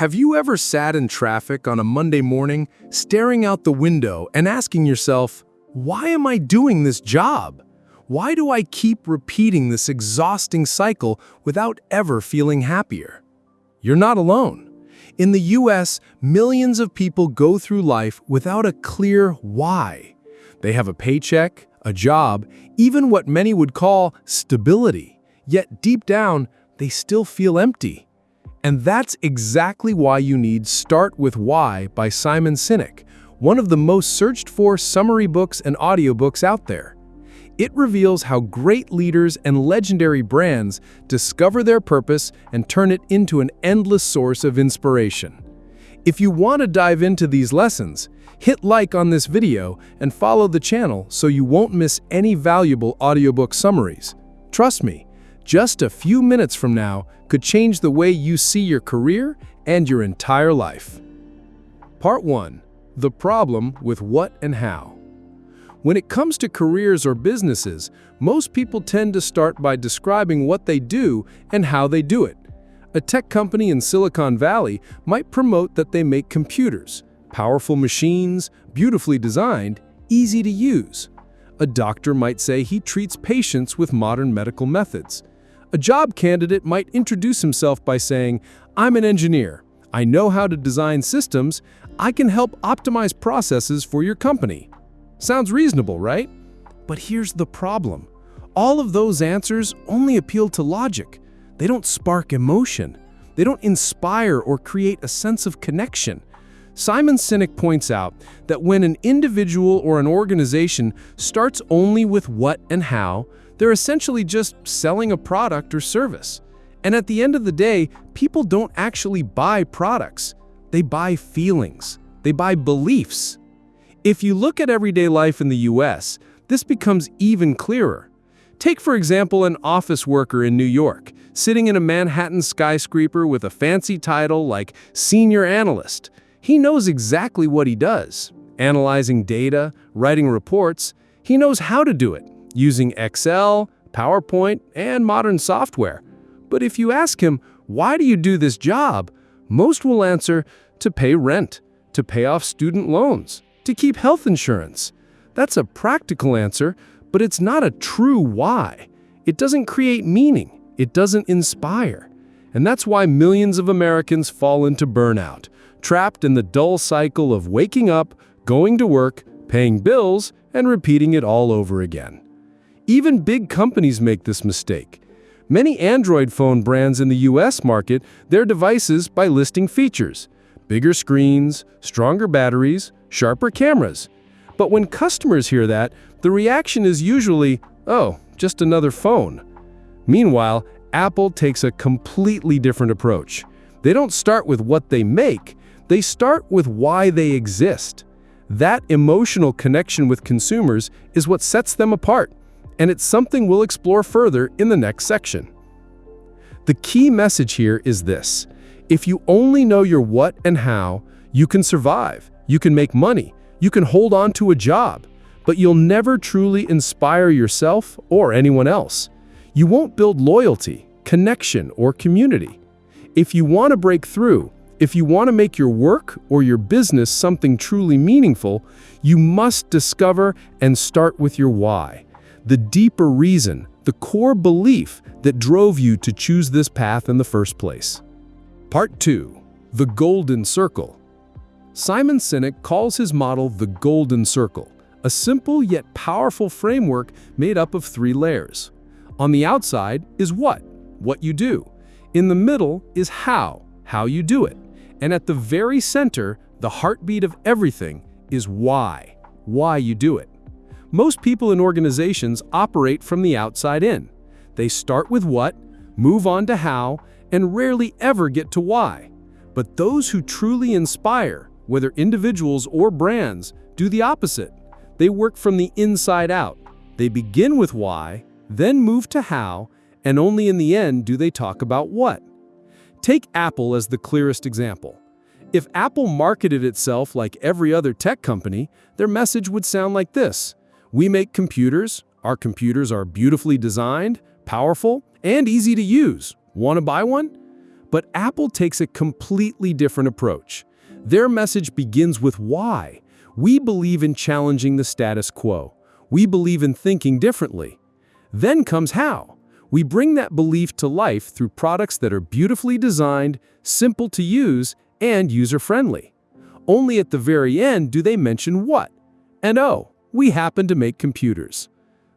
Have you ever sat in traffic on a Monday morning, staring out the window and asking yourself, why am I doing this job? Why do I keep repeating this exhausting cycle without ever feeling happier? You're not alone. In the US, millions of people go through life without a clear why. They have a paycheck, a job, even what many would call stability. Yet deep down, they still feel empty. And that's exactly why you need Start With Why by Simon Sinek, one of the most searched for summary books and audiobooks out there. It reveals how great leaders and legendary brands discover their purpose and turn it into an endless source of inspiration. If you want to dive into these lessons, hit like on this video and follow the channel so you won't miss any valuable audiobook summaries. Trust me, just a few minutes from now could change the way you see your career and your entire life. Part 1. The problem with what and how. When it comes to careers or businesses, most people tend to start by describing what they do and how they do it. A tech company in Silicon Valley might promote that they make computers, powerful machines, beautifully designed, easy to use. A doctor might say he treats patients with modern medical methods. A job candidate might introduce himself by saying, "I'm an engineer. I know how to design systems. I can help optimize processes for your company." Sounds reasonable, right? But here's the problem. All of those answers only appeal to logic. They don't spark emotion. They don't inspire or create a sense of connection. Simon Sinek points out that when an individual or an organization starts only with what and how, they're essentially just selling a product or service. And at the end of the day, people don't actually buy products. They buy feelings. They buy beliefs. If you look at everyday life in the US, this becomes even clearer. Take, for example, an office worker in New York, sitting in a Manhattan skyscraper with a fancy title like senior analyst. He knows exactly what he does. Analyzing data, writing reports, he knows how to do it, using Excel, PowerPoint, and modern software. But if you ask him, why do you do this job? Most will answer, to pay rent, to pay off student loans, to keep health insurance. That's a practical answer, but it's not a true why. It doesn't create meaning. It doesn't inspire. And that's why millions of Americans fall into burnout, trapped in the dull cycle of waking up, going to work, paying bills, and repeating it all over again. Even big companies make this mistake. Many Android phone brands in the US market their devices by listing features: bigger screens, stronger batteries, sharper cameras. But when customers hear that, the reaction is usually, "Oh, just another phone." Meanwhile, Apple takes a completely different approach. They don't start with what they make, they start with why they exist. That emotional connection with consumers is what sets them apart, and it's something we'll explore further in the next section. The key message here is this: if you only know your what and how, you can survive, you can make money, you can hold on to a job, but you'll never truly inspire yourself or anyone else. You won't build loyalty, connection, or community. If you want to break through, if you want to make your work or your business something truly meaningful, you must discover and start with your why. The deeper reason, the core belief that drove you to choose this path in the first place. Part 2. The Golden Circle. Simon Sinek calls his model the Golden Circle, a simple yet powerful framework made up of 3 layers. On the outside is what you do. In the middle is how you do it. And at the very center, the heartbeat of everything, is why you do it. Most people in organizations operate from the outside in. They start with what, move on to how, and rarely ever get to why. But those who truly inspire, whether individuals or brands, do the opposite. They work from the inside out. They begin with why, then move to how, and only in the end do they talk about what. Take Apple as the clearest example. If Apple marketed itself like every other tech company, their message would sound like this: we make computers, our computers are beautifully designed, powerful, and easy to use. Want to buy one? But Apple takes a completely different approach. Their message begins with why. We believe in challenging the status quo. We believe in thinking differently. Then comes how. We bring that belief to life through products that are beautifully designed, simple to use, and user-friendly. Only at the very end do they mention what. And oh, we happen to make computers.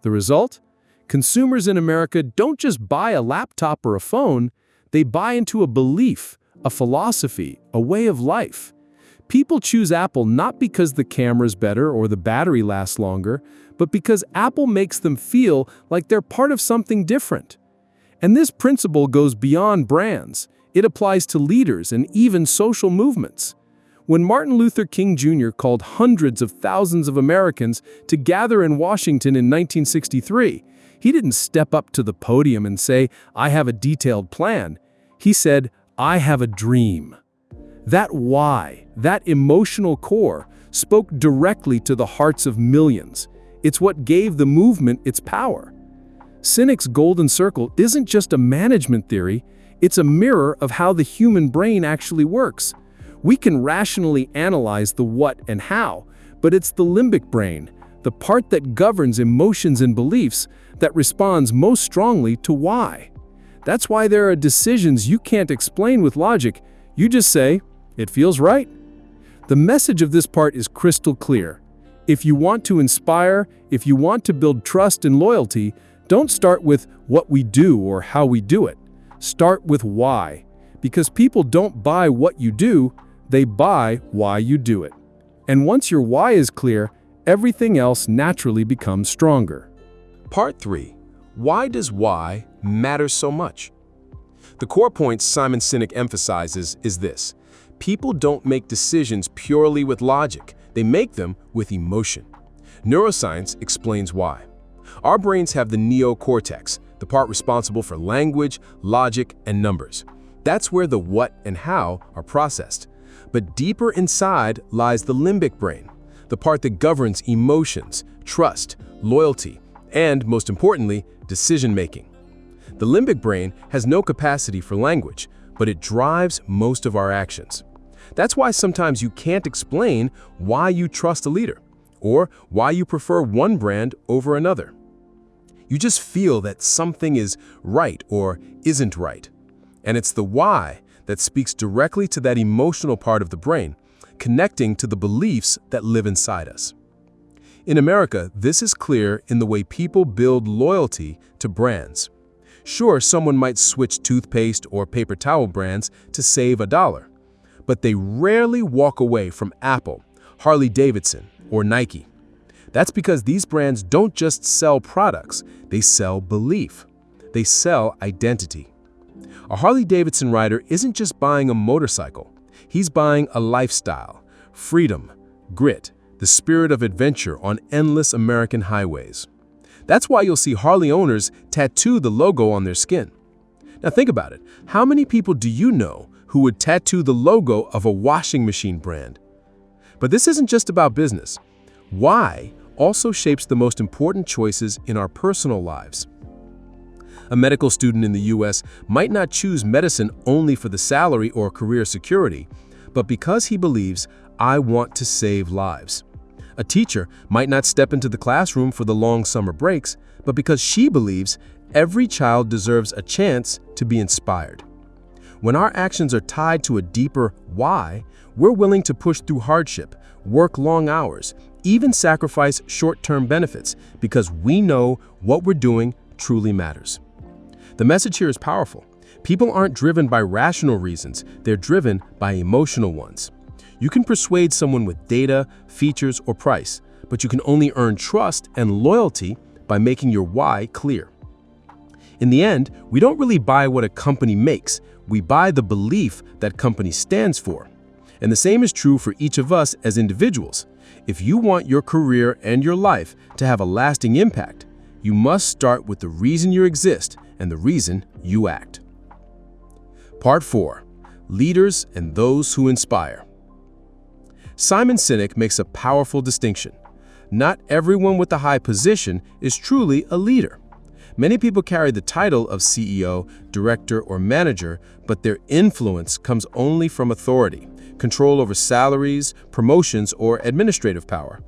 The result? Consumers in America don't just buy a laptop or a phone, they buy into a belief, a philosophy, a way of life. People choose Apple not because the camera's better or the battery lasts longer, but because Apple makes them feel like they're part of something different. And this principle goes beyond brands. It applies to leaders and even social movements. When Martin Luther King Jr. called hundreds of thousands of Americans to gather in Washington in 1963, he didn't step up to the podium and say, "I have a detailed plan." He said, "I have a dream." That why, that emotional core, spoke directly to the hearts of millions. It's what gave the movement its power. Sinek's golden circle isn't just a management theory, it's a mirror of how the human brain actually works. We can rationally analyze the what and how, but it's the limbic brain, the part that governs emotions and beliefs, that responds most strongly to why. That's why there are decisions you can't explain with logic. You just say, "It feels right." The message of this part is crystal clear. If you want to inspire, if you want to build trust and loyalty, don't start with what we do or how we do it. Start with why. Because people don't buy what you do, they buy why you do it. And once your why is clear, everything else naturally becomes stronger. Part 3. Why does why matter so much? The core point Simon Sinek emphasizes is this: people don't make decisions purely with logic, they make them with emotion. Neuroscience explains why. Our brains have the neocortex, the part responsible for language, logic, and numbers. That's where the what and how are processed. But deeper inside lies the limbic brain, the part that governs emotions, trust, loyalty, and, most importantly, decision-making. The limbic brain has no capacity for language, but it drives most of our actions. That's why sometimes you can't explain why you trust a leader, or why you prefer one brand over another. You just feel that something is right or isn't right. And it's the why that speaks directly to that emotional part of the brain, connecting to the beliefs that live inside us. In America, this is clear in the way people build loyalty to brands. Sure, someone might switch toothpaste or paper towel brands to save $1, but they rarely walk away from Apple, Harley-Davidson, or Nike. That's because these brands don't just sell products, they sell belief. They sell identity. A Harley-Davidson rider isn't just buying a motorcycle. He's buying a lifestyle, freedom, grit, the spirit of adventure on endless American highways. That's why you'll see Harley owners tattoo the logo on their skin. Now think about it. How many people do you know who would tattoo the logo of a washing machine brand? But this isn't just about business. Why also shapes the most important choices in our personal lives. A medical student in the US might not choose medicine only for the salary or career security, but because he believes, "I want to save lives." A teacher might not step into the classroom for the long summer breaks, but because she believes every child deserves a chance to be inspired. When our actions are tied to a deeper why, we're willing to push through hardship, work long hours, even sacrifice short-term benefits because we know what we're doing truly matters. The message here is powerful. People aren't driven by rational reasons, they're driven by emotional ones. You can persuade someone with data, features, or price, but you can only earn trust and loyalty by making your why clear. In the end, we don't really buy what a company makes, we buy the belief that company stands for. And the same is true for each of us as individuals. If you want your career and your life to have a lasting impact, you must start with the reason you exist and the reason you act. Part 4. Leaders and those who inspire. Simon Sinek makes a powerful distinction. Not everyone with a high position is truly a leader. Many people carry the title of CEO, director, or manager, but their influence comes only from authority, control over salaries, promotions, or administrative power.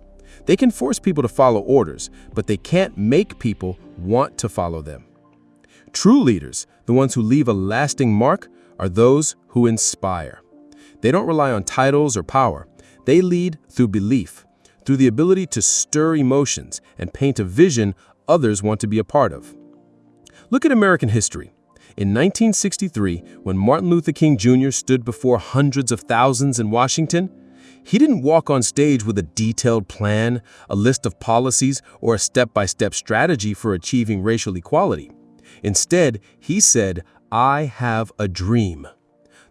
They can force people to follow orders, but they can't make people want to follow them. True leaders, the ones who leave a lasting mark, are those who inspire. They don't rely on titles or power. They lead through belief, through the ability to stir emotions and paint a vision others want to be a part of. Look at American history. In 1963, when Martin Luther King Jr. stood before hundreds of thousands in Washington, he didn't walk on stage with a detailed plan, a list of policies, or a step-by-step strategy for achieving racial equality. Instead, he said, "I have a dream."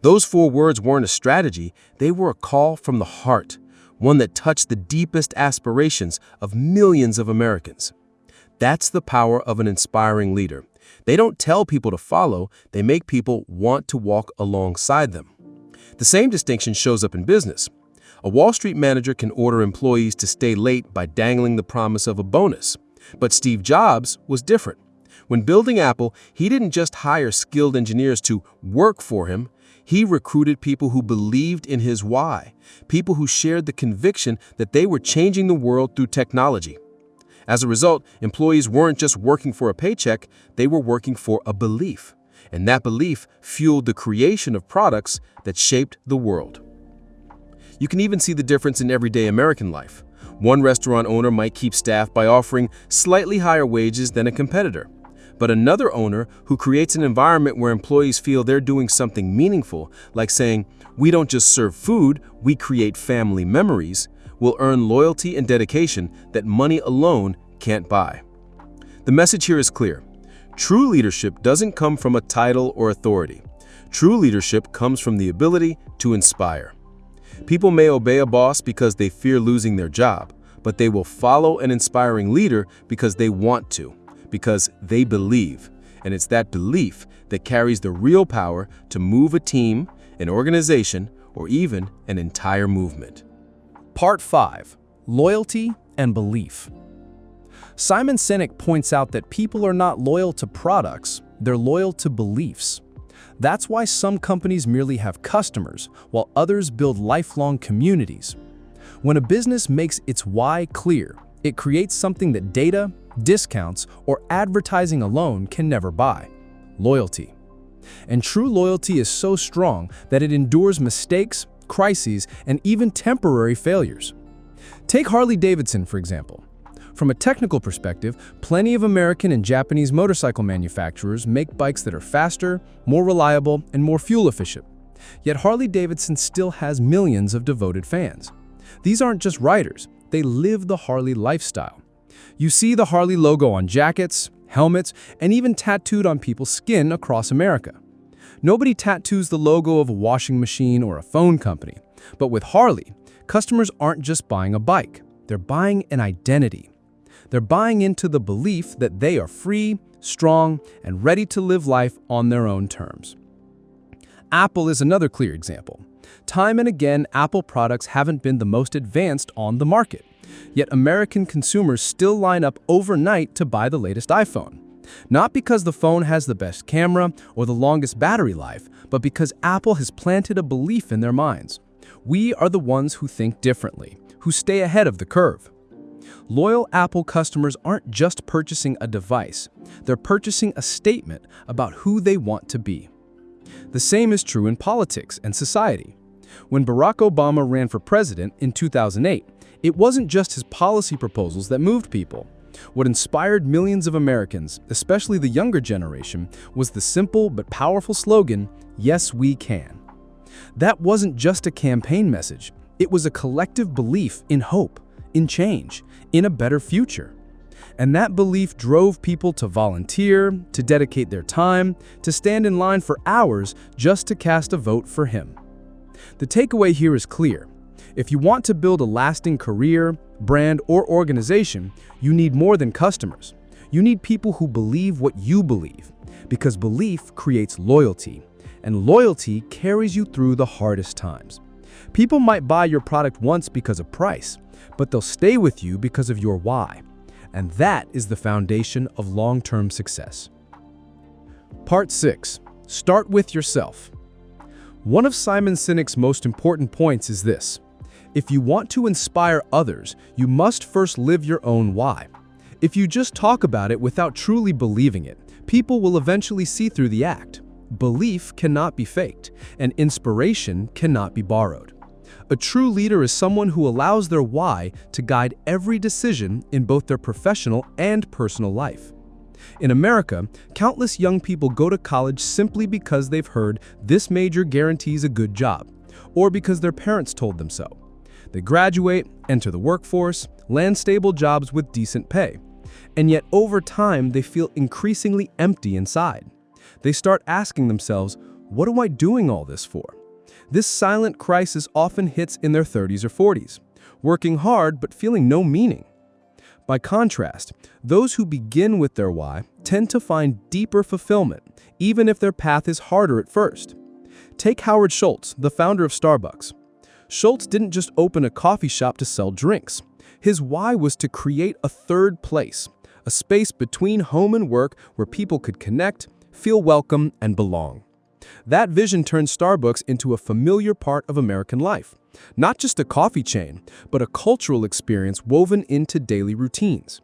Those 4 words weren't a strategy, they were a call from the heart, one that touched the deepest aspirations of millions of Americans. That's the power of an inspiring leader. They don't tell people to follow, they make people want to walk alongside them. The same distinction shows up in business. A Wall Street manager can order employees to stay late by dangling the promise of a bonus. But Steve Jobs was different. When building Apple, he didn't just hire skilled engineers to work for him. He recruited people who believed in his why, people who shared the conviction that they were changing the world through technology. As a result, employees weren't just working for a paycheck, they were working for a belief. And that belief fueled the creation of products that shaped the world. You can even see the difference in everyday American life. One restaurant owner might keep staff by offering slightly higher wages than a competitor. But another owner who creates an environment where employees feel they're doing something meaningful, like saying, "We don't just serve food, we create family memories," will earn loyalty and dedication that money alone can't buy. The message here is clear. True leadership doesn't come from a title or authority. True leadership comes from the ability to inspire. People may obey a boss because they fear losing their job, but they will follow an inspiring leader because they want to, because they believe. And it's that belief that carries the real power to move a team, an organization, or even an entire movement. Part 5. Loyalty and Belief. Simon Sinek points out that people are not loyal to products, they're loyal to beliefs. That's why some companies merely have customers, while others build lifelong communities. When a business makes its why clear, it creates something that data, discounts, or advertising alone can never buy: loyalty. And true loyalty is so strong that it endures mistakes, crises, and even temporary failures. Take Harley-Davidson, for example. From a technical perspective, plenty of American and Japanese motorcycle manufacturers make bikes that are faster, more reliable, and more fuel efficient. Yet Harley-Davidson still has millions of devoted fans. These aren't just riders, they live the Harley lifestyle. You see the Harley logo on jackets, helmets, and even tattooed on people's skin across America. Nobody tattoos the logo of a washing machine or a phone company. But with Harley, customers aren't just buying a bike, they're buying an identity. They're buying into the belief that they are free, strong, and ready to live life on their own terms. Apple is another clear example. Time and again, Apple products haven't been the most advanced on the market. Yet American consumers still line up overnight to buy the latest iPhone. Not because the phone has the best camera or the longest battery life, but because Apple has planted a belief in their minds. We are the ones who think differently, who stay ahead of the curve. Loyal Apple customers aren't just purchasing a device, they're purchasing a statement about who they want to be. The same is true in politics and society. When Barack Obama ran for president in 2008, it wasn't just his policy proposals that moved people. What inspired millions of Americans, especially the younger generation, was the simple but powerful slogan, "Yes, we can." That wasn't just a campaign message, it was a collective belief in hope, in change, in a better future. And that belief drove people to volunteer, to dedicate their time, to stand in line for hours just to cast a vote for him. The takeaway here is clear. If you want to build a lasting career, brand, or organization, you need more than customers. You need people who believe what you believe, because belief creates loyalty, and loyalty carries you through the hardest times. People might buy your product once because of price, but they'll stay with you because of your why. And that is the foundation of long-term success. Part 6. Start with yourself. One of Simon Sinek's most important points is this: if you want to inspire others, you must first live your own why. If you just talk about it without truly believing it, people will eventually see through the act. Belief cannot be faked, and inspiration cannot be borrowed. A true leader is someone who allows their why to guide every decision in both their professional and personal life. In America, countless young people go to college simply because they've heard this major guarantees a good job, or because their parents told them so. They graduate, enter the workforce, land stable jobs with decent pay. And yet over time, they feel increasingly empty inside. They start asking themselves, what am I doing all this for? This silent crisis often hits in their 30s or 40s, working hard but feeling no meaning. By contrast, those who begin with their why tend to find deeper fulfillment, even if their path is harder at first. Take Howard Schultz, the founder of Starbucks. Schultz didn't just open a coffee shop to sell drinks. His why was to create a third place, a space between home and work where people could connect, feel welcome, and belong. That vision turned Starbucks into a familiar part of American life. Not just a coffee chain, but a cultural experience woven into daily routines.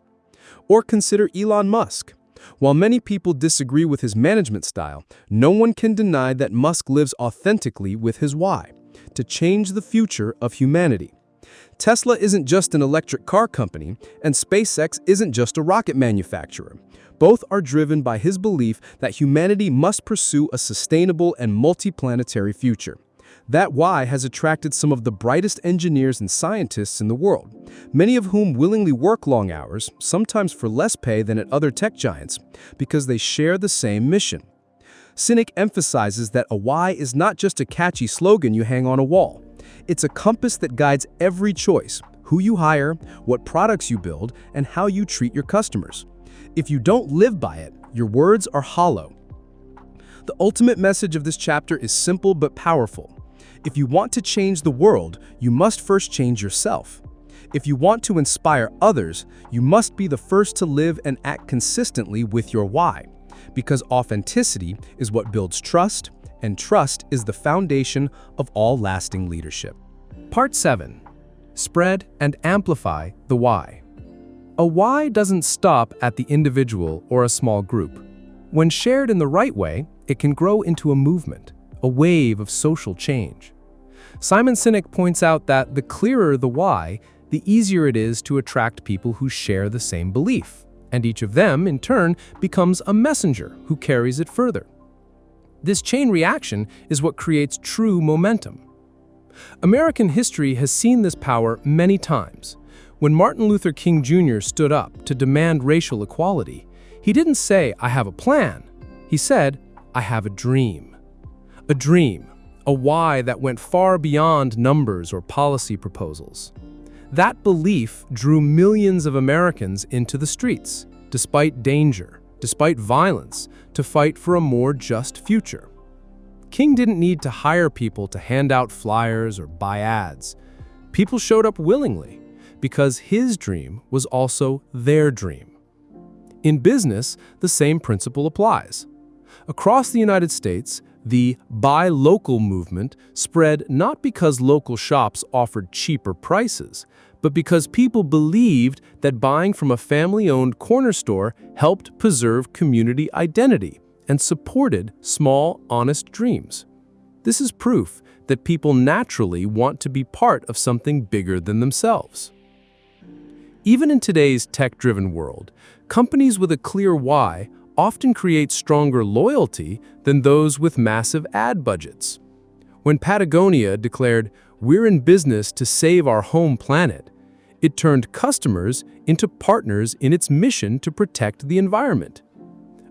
Or consider Elon Musk. While many people disagree with his management style, no one can deny that Musk lives authentically with his why: to change the future of humanity. Tesla isn't just an electric car company, and SpaceX isn't just a rocket manufacturer. Both are driven by his belief that humanity must pursue a sustainable and multiplanetary future. That why has attracted some of the brightest engineers and scientists in the world, many of whom willingly work long hours, sometimes for less pay than at other tech giants, because they share the same mission. Sinek emphasizes that a why is not just a catchy slogan you hang on a wall. It's a compass that guides every choice: who you hire, what products you build, and how you treat your customers. If you don't live by it, your words are hollow. The ultimate message of this chapter is simple but powerful. If you want to change the world, you must first change yourself. If you want to inspire others, you must be the first to live and act consistently with your why, because authenticity is what builds trust, and trust is the foundation of all lasting leadership. Part 7. Spread and amplify the why. A why doesn't stop at the individual or a small group. When shared in the right way, it can grow into a movement, a wave of social change. Simon Sinek points out that the clearer the why, the easier it is to attract people who share the same belief, and each of them, in turn, becomes a messenger who carries it further. This chain reaction is what creates true momentum. American history has seen this power many times. When Martin Luther King Jr. stood up to demand racial equality, he didn't say, "I have a plan." He said, "I have a dream." A dream, a why that went far beyond numbers or policy proposals. That belief drew millions of Americans into the streets, despite danger, despite violence, to fight for a more just future. King didn't need to hire people to hand out flyers or buy ads. People showed up willingly, because his dream was also their dream. In business, the same principle applies. Across the United States, the Buy Local movement spread not because local shops offered cheaper prices, but because people believed that buying from a family-owned corner store helped preserve community identity and supported small, honest dreams. This is proof that people naturally want to be part of something bigger than themselves. Even in today's tech-driven world, companies with a clear why often create stronger loyalty than those with massive ad budgets. When Patagonia declared, "We're in business to save our home planet," it turned customers into partners in its mission to protect the environment.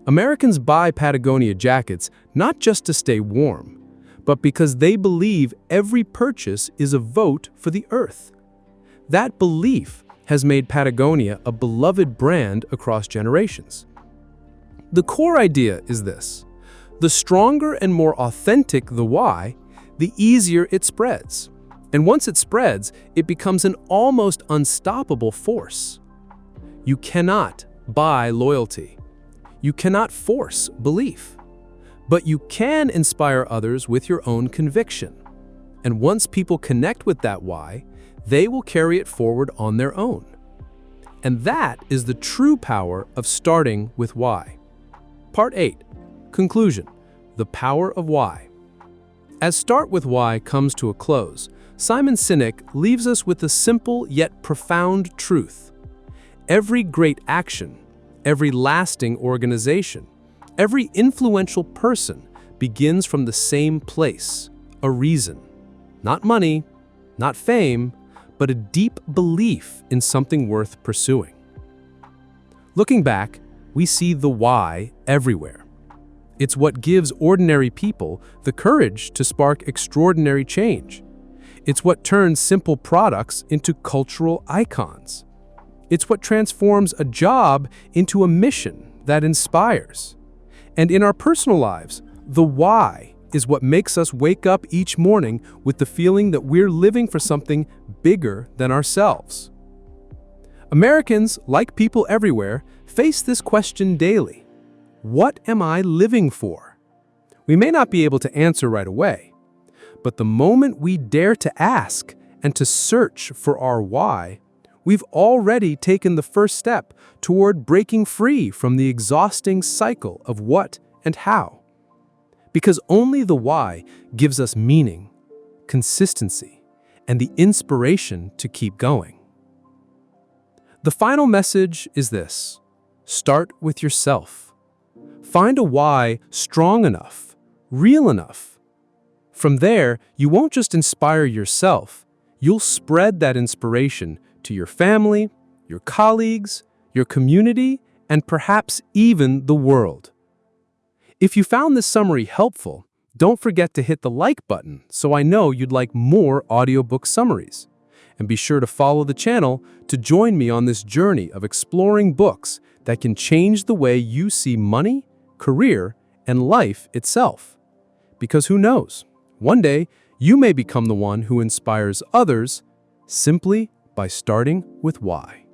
Americans buy Patagonia jackets not just to stay warm, but because they believe every purchase is a vote for the Earth. That belief has made Patagonia a beloved brand across generations. The core idea is this: the stronger and more authentic the why, the easier it spreads. And once it spreads, it becomes an almost unstoppable force. You cannot buy loyalty. You cannot force belief. But you can inspire others with your own conviction. And once people connect with that why, they will carry it forward on their own. And that is the true power of starting with why. Part 8. Conclusion. The power of why. As Start with Why comes to a close, Simon Sinek leaves us with a simple yet profound truth. Every great action, every lasting organization, every influential person begins from the same place, a reason. Not money, not fame, but a deep belief in something worth pursuing. Looking back, we see the why everywhere. It's what gives ordinary people the courage to spark extraordinary change. It's what turns simple products into cultural icons. It's what transforms a job into a mission that inspires. And in our personal lives, the why is what makes us wake up each morning with the feeling that we're living for something bigger than ourselves. Americans, like people everywhere, face this question daily. What am I living for? We may not be able to answer right away, but the moment we dare to ask and to search for our why, we've already taken the first step toward breaking free from the exhausting cycle of what and how. Because only the why gives us meaning, consistency, and the inspiration to keep going. The final message is this: start with yourself. Find a why strong enough, real enough. From there, you won't just inspire yourself, you'll spread that inspiration to your family, your colleagues, your community, and perhaps even the world. If you found this summary helpful, don't forget to hit the like button so I know you'd like more audiobook summaries. And be sure to follow the channel to join me on this journey of exploring books that can change the way you see money, career, and life itself. Because who knows, one day you may become the one who inspires others simply by starting with why.